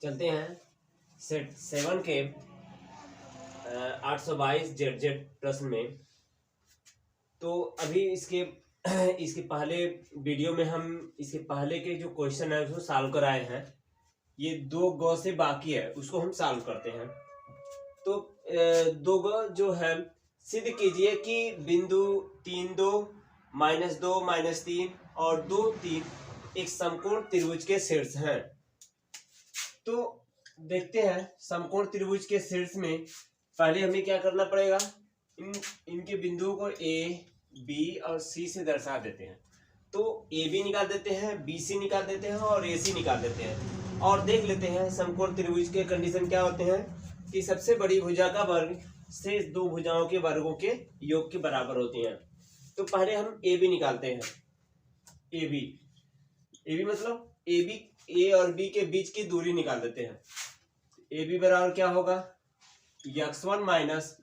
चलते हैं सेट 7 के 822 ZZ प्रश्न में। तो अभी इसके इसके पहले वीडियो में हम इसके पहले के जो क्वेश्चन है उसको सॉल्व कराए हैं। ये 2 गौ से बाकी है, उसको हम सॉल्व करते हैं। तो 2 गौ जो है सिद्ध कीजिए कि बिंदु 3 2 -2 -3 और 2 3 एक समकोण त्रिभुज के शीर्ष हैं। तो देखते हैं समकोण त्रिभुज के शीर्ष में पहले हमें क्या करना पड़ेगा, इनके बिंदुओं को ए बी और सी से दर्शा देते हैं। तो ए बी निकाल देते हैं, बी सी निकाल देते हैं और ए सी निकाल देते हैं और देख लेते हैं समकोण त्रिभुज के कंडीशन क्या होते हैं कि सबसे बड़ी भुजा का वर्ग शेष 2 भुजाओं के वर्गों के योग के बराबर होती हैं। तो पहले हम ए बी निकालते हैं। ए बी मतलब ए बी, ए और बी के बीच की दूरी निकाल देते हैं। ए बी बराबर क्या होगा, x1 माइनस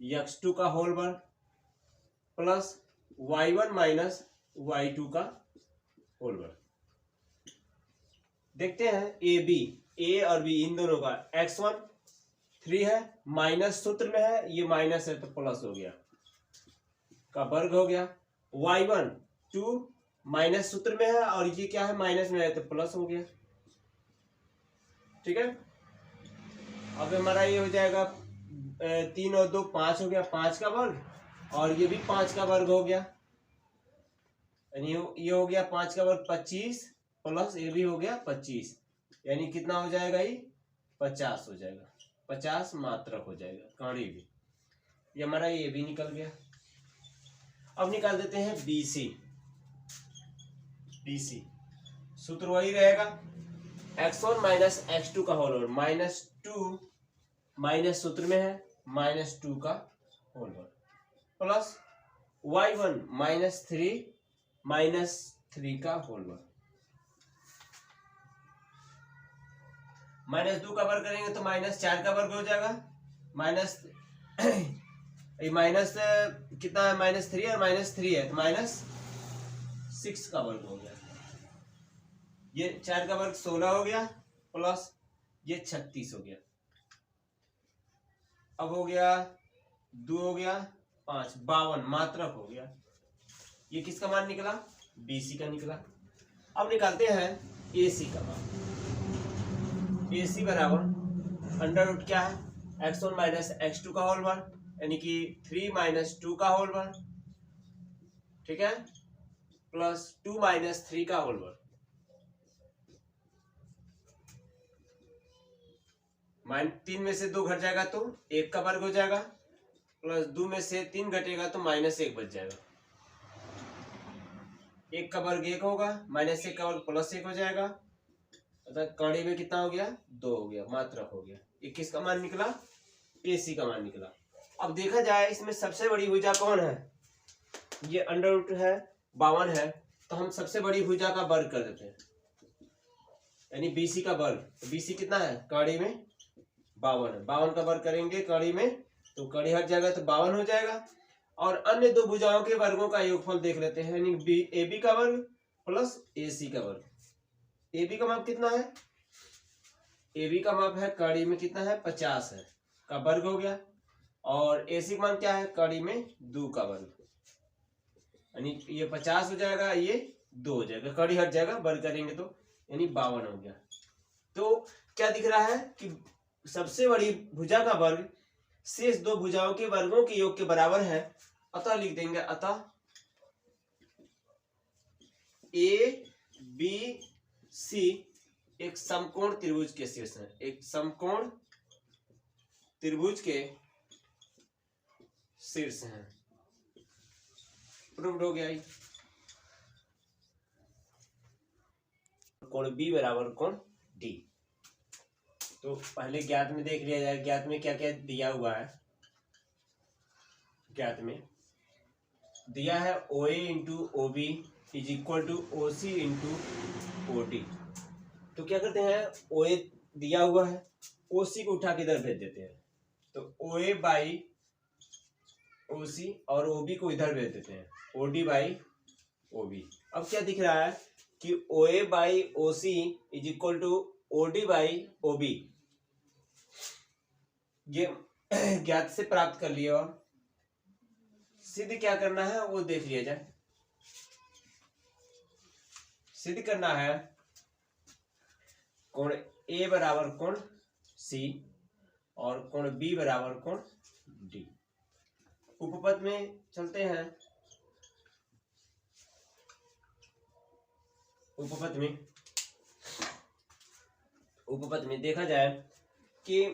x2 का होल वर्ग प्लस y1 माइनस y2 का होल वर्ग। देखते हैं ए बी, ए और बी इन दोनों का x1 3 है, माइनस सूत्र में है, ये माइनस है तो प्लस हो गया का वर्ग हो गया। y1 2 माइनस सूत्र में है और ये क्या है माइनस में है तो प्लस हो गया। ठीक है, अब हमारा ये हो जाएगा 3 और 2 5 हो गया, 5 का वर्ग और ये भी 5 का वर्ग हो गया, यानी ये हो गया 5 का वर्ग 25 प्लस ये भी हो गया 25, यानी कितना हो जाएगा, ये 50 हो जाएगा, 50 मात्रक हो जाएगा कौड़ी भी। ये हमारा ये भी निकल गया। अब निकाल देते हैं BC। BC सूत्र वही रहेगा, x1 माइनस x2 का होल वर्ग -2 माइनस सूत्र में है -2 का होल वर्ग प्लस y1 -3 का होल वर्ग। -2 का वर्ग करेंगे तो -4 का वर्ग हो जाएगा, माइनस माइनस कितना है -3 और -3 है तो -6 का वर्ग हो गया। ये 4 का वर्ग 16 हो गया प्लस ये 36 हो गया। अब हो गया 2 हो गया 5 52 मात्रक हो गया। ये किसका मान निकला, BC का निकला। अब निकालते हैं AC का मान। AC बराबर अंडर रूट क्या है, x1 माइनस x2 का होल वर्ग यानी कि 3 माइनस 2 का होल वर्ग, ठीक है, प्लस 2 माइनस 3 का होल वर्ग। 3 में से 2 घट जाएगा तो 1 का वर्ग हो जाएगा, प्लस 2 में से 3 घटेगा तो -1 बच जाएगा। 1 का वर्ग 1 होगा, -1 का वर्ग +1 हो जाएगा, अर्थात कौड़ी में कितना हो गया, 2 हो गया, मात्रक हो गया। 21 का मान निकला, AC का मान निकला। अब देखा जाए इसमें सबसे बड़ी भुजा कौन है, ये अंडर रूट है 52 है, तो हम सबसे बड़ी भुजा का वर्ग कर देते हैं, यानी BC का वर्ग। तो BC कितना है, कौड़ी में 52 है, 52 का वर्ग करेंगे कड़ी में तो कड़ी हट जाएगा तो 52 हो जाएगा। और अन्य 2 भुजाओं के वर्गों का योगफल देख लेते हैं, यानी AB का वर्ग प्लस AC का वर्ग। AB का माप कितना है, AB का माप है कड़ी में कितना है 50 है का वर्ग हो गया, और AC का मान क्या है कड़ी में 2 का वर्ग, यानी ये 50 हो जाएगा, ये 2 हो जाएगा, कड़ी हट जाएगा वर्ग करेंगे तो, यानी 52 हो गया। तो क्या दिख रहा है कि सबसे बड़ी भुजा का वर्ग शेष 2 भुजाओं के वर्गों के योग के बराबर है, अतः लिख देंगे, अतः ABC एक समकोण त्रिभुज के शीर्ष है, एक समकोण त्रिभुज के शीर्ष है। प्रूव्ड हो गया। कोण B बराबर कोण D। तो पहले ज्ञात में देख लिया जाए, ज्ञात में क्या क्या दिया हुआ है। ज्ञात में दिया है OA into OB is equal to OC into OD। तो क्या करते हैं, OA दिया हुआ है, OC को उठा के इधर भेज देते हैं, तो OA बाई OC और OB को इधर भेज देते हैं, OD बाई OB। अब क्या दिख रहा है कि OA by OC is equal to OD by OB ये ज्ञात से प्राप्त कर लिए और सिद्ध क्या करना है वो देख लिया जाए। सिद्ध करना है कोण A बराबर कोण C और कोण B बराबर कोण D। उपपद में चलते हैं। उपपद में देखा जाए कि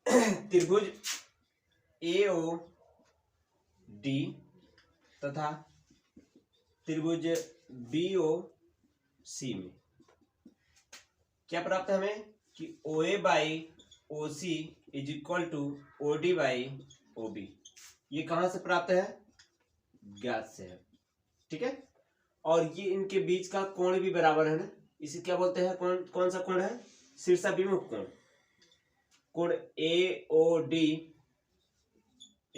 त्रिभुज AOD तथा त्रिभुज BOC में क्या प्राप्त है हमें कि OA by OC is equal to OD by OB। ये कहां से प्राप्त है? ज्ञात से है। ठीक है, और ये इनके बीच का कोण भी बराबर है ना, इसे क्या बोलते हैं? कौन सा कोण है? शीर्षाभिमुख कोण। कोण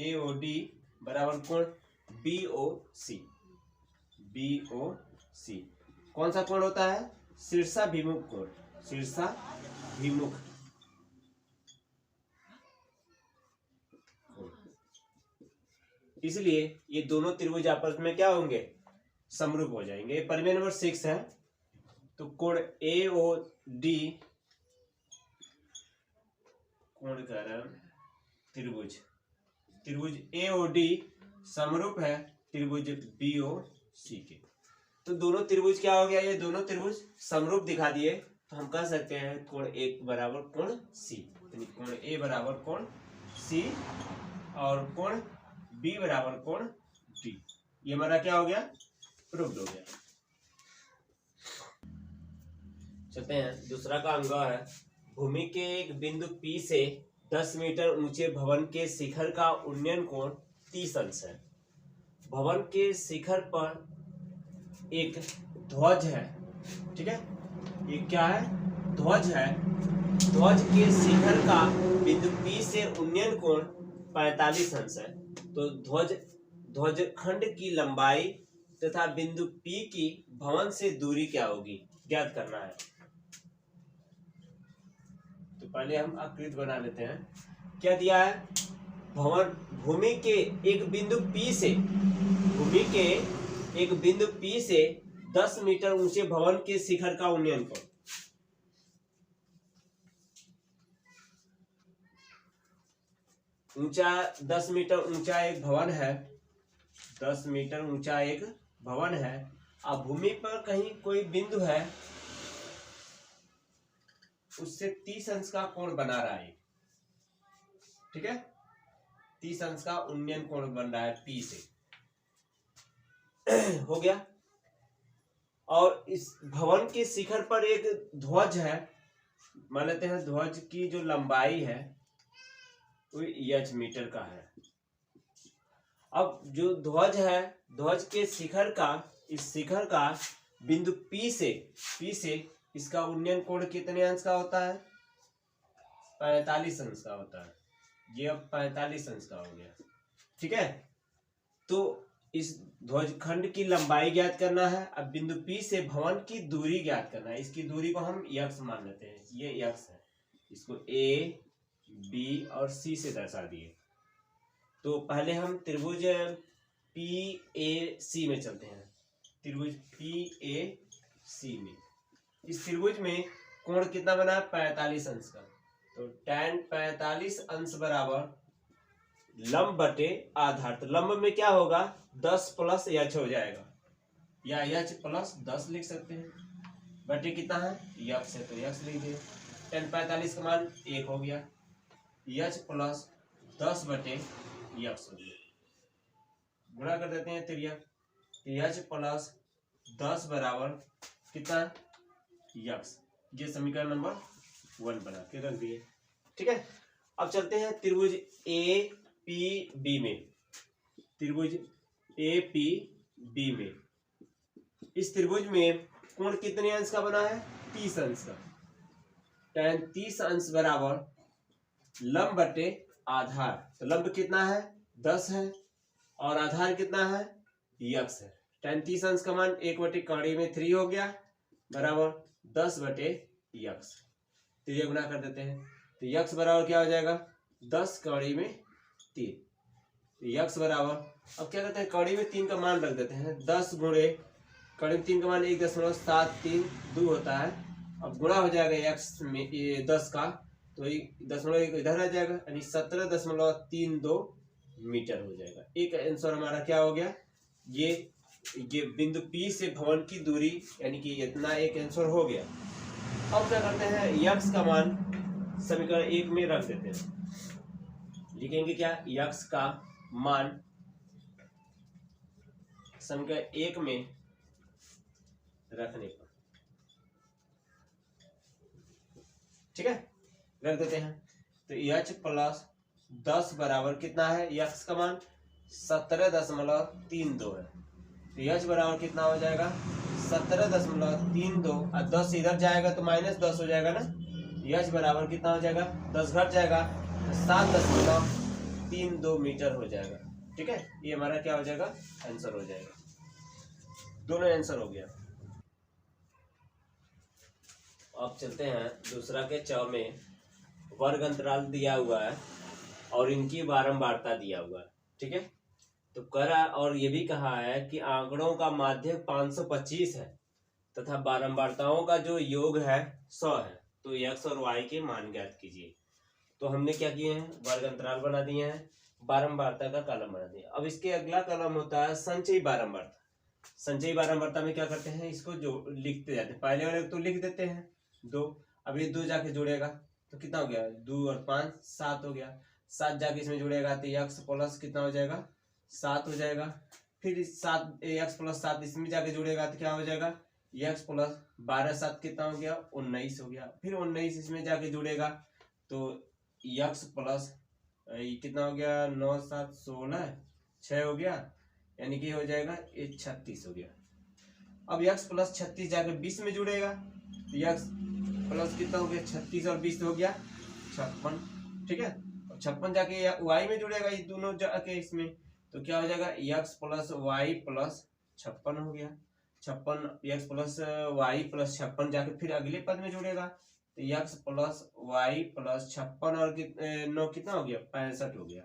AOD बराबर कोण BOC। कौन सा कोण होता है? शीर्षाभिमुख कोण। शीर्षाभिमुख इसलिए ये दोनों त्रिभुज आपस में क्या होंगे? समरूप हो जाएंगे। प्रमेय नंबर 6 है। तो कोण AOD कोण का त्रिभुज AOD समरूप है त्रिभुज BOC के। तो दोनों त्रिभुज क्या हो गया? ये दोनों त्रिभुज समरूप दिखा दिए, तो हम कह सकते हैं कोण A बराबर कोण C। कोण A बराबर कोण C और कोण B बराबर कोण D। ये हमारा क्या हो गया? प्रूव्ड हो गया। चलते हैं, दूसरा का अंग है। भूमि के एक बिंदु P से 10 मीटर ऊंचे भवन के शिखर का उन्नयन कोण 30 अंश है। भवन के शिखर पर एक ध्वज है। ठीक है, ये क्या है? ध्वज है। ध्वज के शिखर का बिंदु P से उन्नयन कोण 45 अंश है। तो ध्वज खंड की लंबाई तथा बिंदु P की भवन से दूरी क्या होगी, ज्ञात करना है। तो पहले हम आकृति बना लेते हैं। क्या दिया है? भूमि के एक बिंदु P से 10 मीटर ऊंचे भवन के शिखर का उन्नयन कोण। ऊंचा 10 मीटर ऊंचा एक भवन है। 10 मीटर ऊंचा एक भवन है। अब भूमि पर कहीं कोई बिंदु है, उससे 30 अंश का कोण बना रहा है। ठीक है, 30 अंश का उन्नयन कोण बन रहा है P से। हो गया। और इस भवन के शिखर पर एक ध्वज है। मान लेते हैं ध्वज की जो लंबाई है वो h मीटर का है। अब जो ध्वज है, ध्वज के शिखर का, इस शिखर का बिंदु P से इसका उन्नयन कोण कितने अंश का होता है? 45 अंश का होता है। ये अब 45 अंश का हो गया। ठीक है, तो इस ध्वज खंड की लंबाई ज्ञात करना है। अब बिंदु P से भवन की दूरी ज्ञात करना है। इसकी दूरी को हम x मान लेते हैं। ये x है, इसको A, B और C से दर्शा दिए। तो पहले हम त्रिभुज PAC में चलते हैं। त्रिभुज PAC में, इस त्रिभुज में कोण कितना बना है? 45 अंश का। तो tan 45 अंश बराबर लंब बटे आधार। तो लंब में क्या होगा? 10 प्लस h हो जाएगा, या h प्लस 10 लिख सकते हैं। बटे कितना है? x है, तो x लिख दिए। tan 45 का मान 1 हो गया। h प्लस 10 बटे x हो गया। गुणा कर देते हैं तिर्यक। h प्लस 10 बराबर कितना? x। ये समीकरण नंबर 1 बना के रख दिए। ठीक है, अब चलते हैं त्रिभुज APB में। त्रिभुज APB में, इस त्रिभुज में कोण कितने अंश का बना है? 30 अंश का। tan 30 अंश बराबर लंब बटे आधार। तो लंब कितना है? 10 है और आधार कितना है? x है। tan 30 अंश का मान 1 बटे कड़ी में 3 हो गया, बराबर 10/x। तो ये गुना कर देते हैं, तो x बराबर क्या हो जाएगा 10 कड़ी में 3। तो x बराबर, अब क्या करते हैं कड़ी में 3 का मान रख देते हैं, 10 गुणे कड़ी में 3 का मान 1.73 होता है। अब गुणा हो जाएगा x में ये 10 का, तो 1.1 इधर आ जाएगा, यानी 17.32 मीटर हो जाएगा। एक आंसर हमारा क्या हो गया, ये बिंदु P से भवन की दूरी, यानी कि इतना एक आंसर हो गया। अब क्या करते हैं x का मान समीकरण 1 में रख देते हैं, लिखेंगे क्या x का मान समीकरण 1 में रखने पर, ठीक है रख देते हैं। तो h प्लस 10 बराबर कितना है, x का मान 17.32 है। तो h बराबर कितना हो जाएगा 17.32, और 10 इधर जाएगा तो -10 हो जाएगा ना। h बराबर कितना हो जाएगा, 10 घट जाएगा तो 7.32 मीटर हो जाएगा। ठीक है, ये हमारा क्या हो जाएगा आंसर हो जाएगा। दोनों आंसर हो गया। अब चलते हैं दूसरा के च में वर्ग अंतराल दिया हुआ है और इनकी बारंबारता दिया हुआ है। ठीक है, तो करा और ये भी कहा है कि आंकड़ों का माध्य 525 है तथा बारंबारताओं का जो योग है 100 है, तो x और y के मान ज्ञात कीजिए। तो हमने क्या किए हैं, वर्ग अंतराल बना दिए हैं, बारंबारता का कॉलम बना दिया। अब इसके अगला कॉलम होता है संचयी बारंबारता। संचयी बारंबारता में क्या करते हैं, इसको जो लिखते जाते हैं, पहले वाले तो लिख देते हैं 2, अब ये 2 जाके जुड़ेगा तो कितना हो गया 2 और 5 7 हो गया, 7 जाके इसमें जुड़ेगा तो x प्लस कितना हो जाएगा 7 हो जाएगा। फिर 7 x प्लस 7 इसमें जाके जुड़ेगा तो क्या हो जाएगा x प्लस 12 7 कितना हो गया 19 हो गया। फिर 19 इसमें जाके जुड़ेगा तो x प्लस कितना हो गया 9 7 16 6 हो गया, यानी कि हो जाएगा ये 36 हो गया। अब x प्लस 36 जाके 20 में जुड़ेगा तो x प्लस कितना हो गया 36 और 20 हो गया 56। ठीक है, और 56 जाके y में जुड़ेगा ये दोनों जाके इसमें, तो क्या हो जाएगा x प्लस y प्लस 56 हो गया। 56 x प्लस y प्लस 56 जाके फिर अगले पद में जुड़ेगा तो x प्लस y प्लस 56 और 9 कितना हो गया 65 हो गया।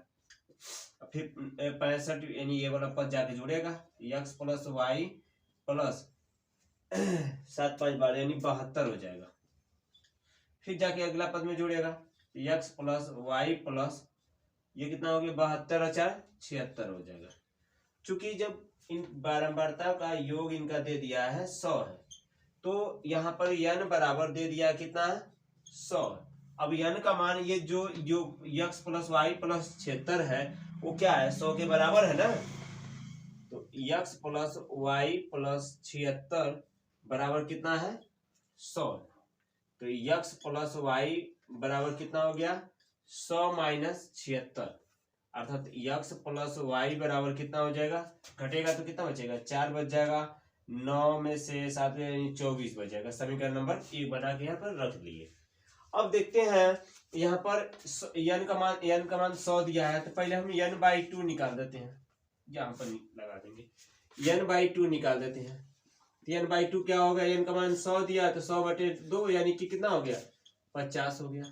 फिर 65 यानी ये वाला पद जाके जुड़ेगा x प्लस y प्लस 7 5 12 यानी 72 हो जाएगा। फिर जाके अगला पद में जुड़ेगा x प्लस y प्लस ये कितना हो गया 72 और 4 76 हो जाएगा। चूंकि जब इन बारंबारता का योग इनका दे दिया है 100 है, तो यहाँ पर n बराबर दे दिया कितना है 100। अब n का मान ये जो x प्लस y प्लस 76 है वो क्या है 100 के बराबर है ना। तो x प्लस y प्लस 76 बराबर कितना है 100। तो x प्लस y बराबर कितना हो गया 100 माइनस 76, अर्थात x प्लस y बराबर कितना हो जाएगा, घटेगा तो कितना बचेगा 4 बच जाएगा, 9 में से 7 यानी 24 बच जाएगा। समीकरण नंबर 1 बना के यहाँ पर रख लिए। अब देखते हैं यहाँ पर n का मान 100 दिया है, तो पहले हम n/2 निकाल देते हैं, यहाँ पर लगा देंगे n/2 निकाल देते हैं। तो n/2 क्या होगा, n का मान 100 दिया है तो 100/2 यानी कि कितना हो गया 50 हो गया।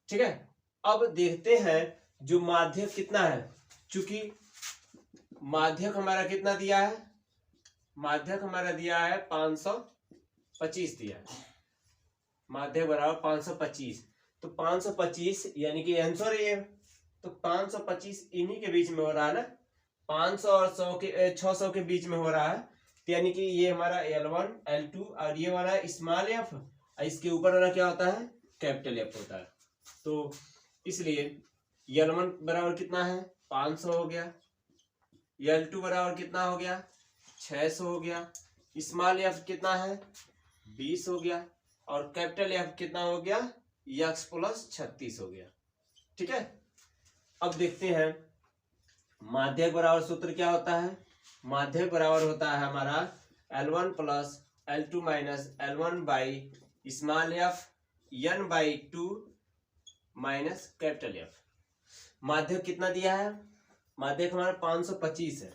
ठीक है, अब देखते हैं जो माध्यक कितना है, चूंकि माध्यक हमारा कितना दिया है, माध्यक हमारा दिया है 525 दिया है, माध्यक बराबर 525। तो 525 यानी कि आंसर ये, तो 525 इन्हीं के बीच में हो रहा है ना, 500 और 100 के 600 के बीच में हो रहा है, तो यानी कि ये हमारा L1 L2 और ये वाला स्मॉल f, इसके ऊपर वाला क्या होता है कैपिटल F होता है। तो इसलिए L1 बराबर कितना है 500 हो गया, L2 बराबर कितना हो गया 600 हो गया, स्मॉल f कितना है 20 हो गया, और कैपिटल F कितना हो गया x प्लस 36 हो गया। ठीक है, अब देखते हैं माध्यक बराबर सूत्र क्या होता है। माध्यक बराबर होता है हमारा L1 plus L2 minus L1 by small f n/2 minus capital F। माध्यक कितना दिया है, माध्यक हमारा 525 है,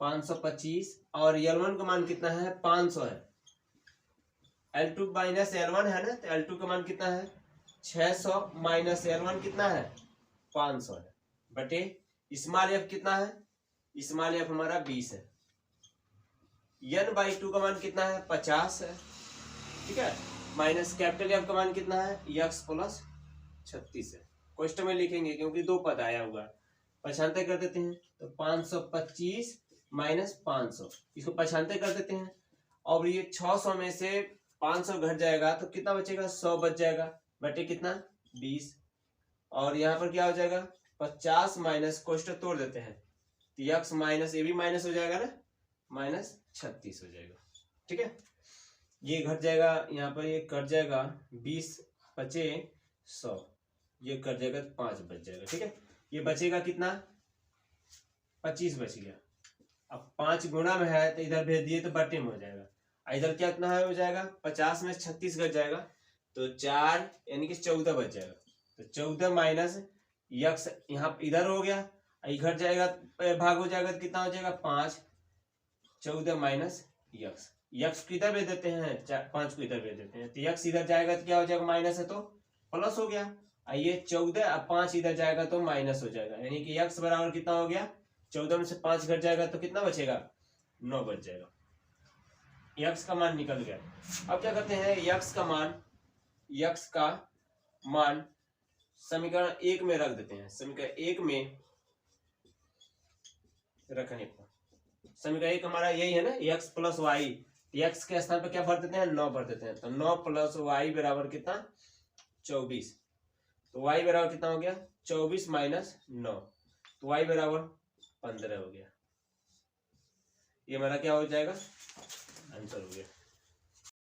525 और L1 का मान कितना है 500 है, L2 माइनस L1 है ना, तो L2 का मान कितना है 600 माइनस L1 कितना है 500 है, बटे स्मॉल एफ कितना है, स्मॉल एफ हमारा 20 है, n/2 का मान कितना है 50 है, ठीक है, माइनस कैपिटल एफ का मान कितना है x प्लस 36 है। क्वेश्चन में लिखेंगे क्योंकि दो पद आया हुआ है, पछानते कर देते हैं, तो 525 माइनस 500 इसको पछानते कर देते हैं, और ये 600 में से 500 घट जाएगा तो कितना बचेगा 100 बच जाएगा, बटे कितना 20, और यहाँ पर क्या हो जाएगा 50 माइनस कोष्टक तोड़ देते हैं, तो x माइनस ये भी माइनस हो जाएगा ना, माइनस 36 हो जाएगा, ठीक है, ये घट जाएगा, यहाँ पर ये कट जाएगा 20 बचे 100, ये कट जाएगा तो 5 बच जाएगा, ठीक है, ये बचेगा कितना 25 बच गया। अब 5 गुणा में है तो इधर भेज दिए तो बटे में हो जाएगा, इधर क्या कितना है हो जाएगा 50 में 36 घट जाएगा तो 4 यानी कि 14 बच जाएगा, तो 14 माइनस यक्स यहाँ इधर हो गया, घट जाएगा भाग हो जाएगा तो कितना हो जाएगा 5, 14 माइनस यक्स, यक्स को इधर भेज देते हैं 5 को इधर भेज देते हैं, तो यक्स इधर जाएगा तो क्या हो जाएगा माइनस है तो प्लस हो गया, ये 14 अब 5 इधर जाएगा तो माइनस हो जाएगा, यानी कि यक्स बराबर कितना हो गया 14 में से 5 घट जाएगा तो कितना बचेगा 9 बच जाएगा, यक्स का मान निकल गया। अब क्या करते हैं यक्स का मान समीकरण 1 में रख देते हैं, समीकरण 1 में रखने पर समीकरण 1 हमारा यही है ना x प्लस वाई, एक्स के स्थान पर क्या भर देते हैं 9 भर देते हैं, तो 9 प्लस वाई बराबर कितना 24, तो y बराबर कितना हो गया 24 माइनस 9, तो y बराबर 15 हो गया, ये हमारा क्या हो जाएगा आंसर हो गया।